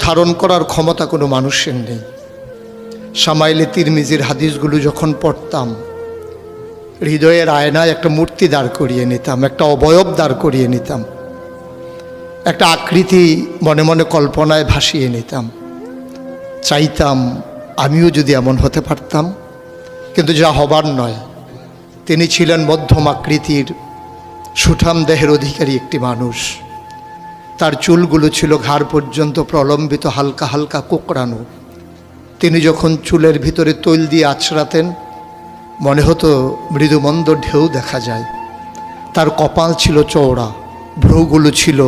ধারণ করার ক্ষমতা কোনো মানুষের নেই। শামাইলে তিরমিজির হাদিসগুলো যখন পড়তাম, হৃদয়ের আয়নায় একটা মূর্তি দাঁড় করিয়ে নিতাম, একটা অবয়ব দাঁড় করিয়ে নিতাম, একটা আকৃতি মনে মনে কল্পনায় ভাসিয়ে নিতাম। চাইতাম আমিও যদি এমন হতে পারতাম, কিন্তু যা হবার নয়। তিনি ছিলেন মধ্যম আকৃতির সুঠাম দেহের অধিকারী একটি মানুষ। তার চুলগুলো ছিল ঘাড় পর্যন্ত প্রলম্বিত, হালকা হালকা কোঁকড়ানো। তিনি যখন চুলের ভিতরে তৈল দিয়ে আছড়াতেন, মনে হতো মৃদুমন্দ ঢেউ দেখা যায়। তার কপাল ছিল চওড়া, ভ্রুগুলো ছিল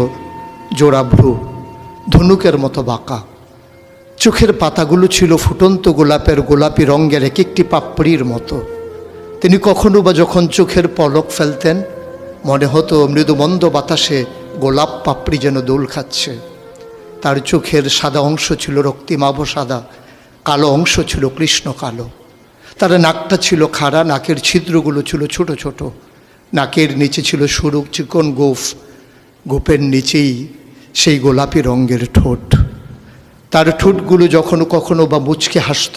জোড়া ভ্রু, ধনুকের মতো বাঁকা। চোখের পাতাগুলো ছিল ফুটন্ত গোলাপের গোলাপি রঙের এক একটি পাপড়ির মতো। তিনি কখনো বা যখন চোখের পলক ফেলতেন, মনে হতো মৃদুমন্দ বাতাসে গোলাপ পাপড়ি যেন দোল খাচ্ছে। তার চোখের সাদা অংশ ছিল রক্তিমাভ সাদা, কালো অংশ ছিল কৃষ্ণ কালো। তার নাকটা ছিল খাড়া, নাকের ছিদ্রগুলো ছিল ছোট ছোট। নাকের নিচে ছিল সরু চিকন গোঁফ, গোঁফের নিচেই সেই গোলাপি রঙের ঠোঁট। তার ঠোঁটগুলো যখন কখনো বা মুচকে হাসত,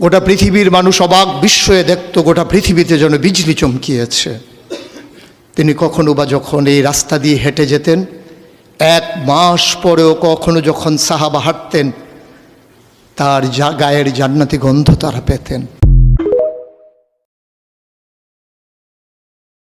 গোটা পৃথিবীর মানুষ অবাক বিস্ময়ে দেখত, গোটা পৃথিবীতে যেন বিজলি চমকিয়েছে। তিনি কখনো বা যখন এই রাস্তা দিয়ে হেঁটে যেতেন, 1 মাস পরেও কখনো যখন সাহাবা হাঁটতেন, তার গায়ের জান্নাতি গন্ধ তারা পেতেন।